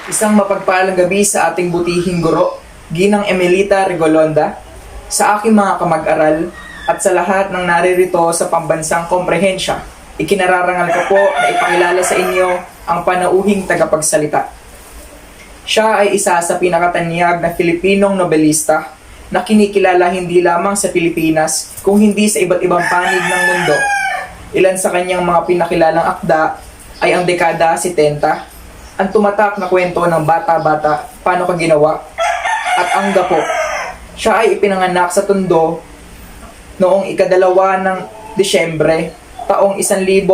Isang mapagpalang gabi sa ating butihing guro, Ginang Emelita Rigolonda, sa aking mga kamag-aral at sa lahat ng naririto sa pambansang komprehensya. Ikinararangal ko po na ipakilala sa inyo ang panauhing tagapagsalita. Siya ay isa sa pinakatanyag na Filipinong nobelista na kinikilala hindi lamang sa Pilipinas kung hindi sa iba't ibang panig ng mundo. Ilan sa kanyang mga pinakilalang akda ay ang dekada 70, ang tumatak na kwento ng bata-bata, paano ka ginawa, at ang gapo. Siya ay ipinanganak sa Tondo noong ika-2 ng Disyembre, taong 1945.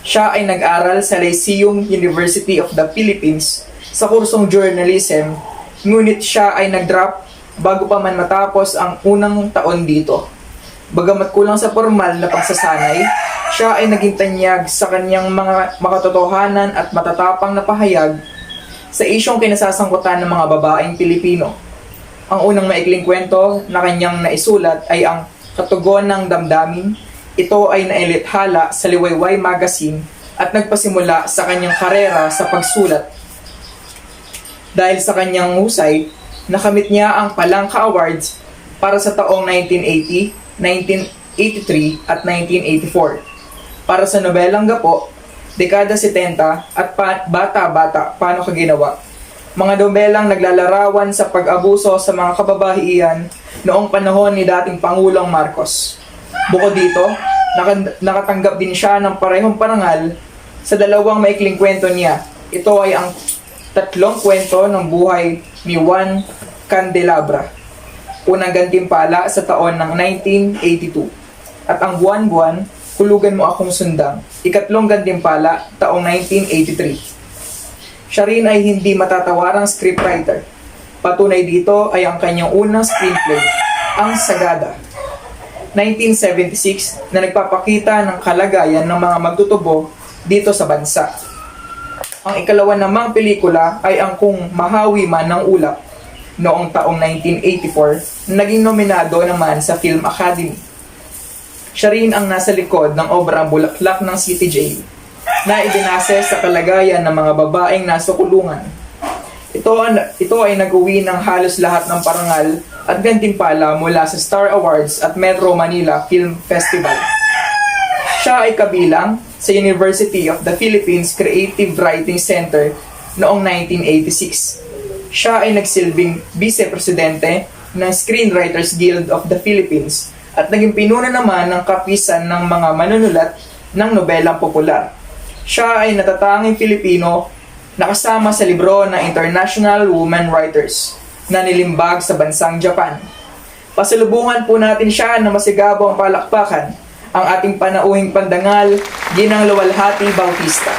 Siya ay nag-aral sa Lyceum University of the Philippines sa kursong journalism, ngunit siya ay nag-drop bago pa man matapos ang unang taon dito. Bagamat kulang sa formal na pagsasanay, siya ay naging tanyag sa kanyang mga makatotohanan at matatapang na pahayag sa isyong kinasasangkutan ng mga babaeng Pilipino. Ang unang maikling kwento na kanyang naisulat ay ang Katugon ng Damdamin. Ito ay nailithala sa Liwayway Magazine at nagpasimula sa kanyang karera sa pagsulat. Dahil sa kanyang husay, nakamit niya ang Palangka Awards para sa taong 1980, 1983 at 1984. Para sa nobelang Gapo, dekada 70 at Bata-Bata, Paano Ka Ginawa. Mga nobelang naglalarawan sa pag-abuso sa mga kababaihan noong panahon ni dating Pangulong Marcos. Bukod dito, nakatanggap din siya ng parehong parangal sa dalawang maikling kwento niya. Ito ay ang 3 kwento ng buhay ni Juan Candelabra. Unang gantimpala sa taon ng 1982. At ang Buwan-Buwan, Hulugan Mo Akong Sundang, ikatlong gantimpala taong 1983. Siya rin ay hindi matatawarang scriptwriter. Patunay dito ay ang kanyang unang screenplay, Ang Sagada, 1976, na nagpapakita ng kalagayan ng mga magtutubo dito sa bansa. Ang ikalawa namang pelikula ay ang Kung Mahawi Man ng Ulap, noong taong 1984, na naging nominado naman sa Film Academy. Siya rin ang nasa likod ng obrang Bulaklak ng City Jail, na ibinase sa kalagayan ng mga babaeng nasa kulungan. Ito ay nag-uwi ng halos lahat ng parangal at gantimpala mula sa Star Awards at Metro Manila Film Festival. Siya ay kabilang sa University of the Philippines Creative Writing Center noong 1986. Siya ay nagsilbing vice-presidente ng Screenwriters Guild of the Philippines at naging pinuno naman ng kapisan ng mga manunulat ng nobelang popular. Siya ay natatanging Pilipino na kasama sa libro ng International Women Writers na nilimbag sa bansang Japan. Pasalubungan po natin siya na masigabong palakpakan ang ating panauhing pandangal, Ginang Luwalhati Bautista.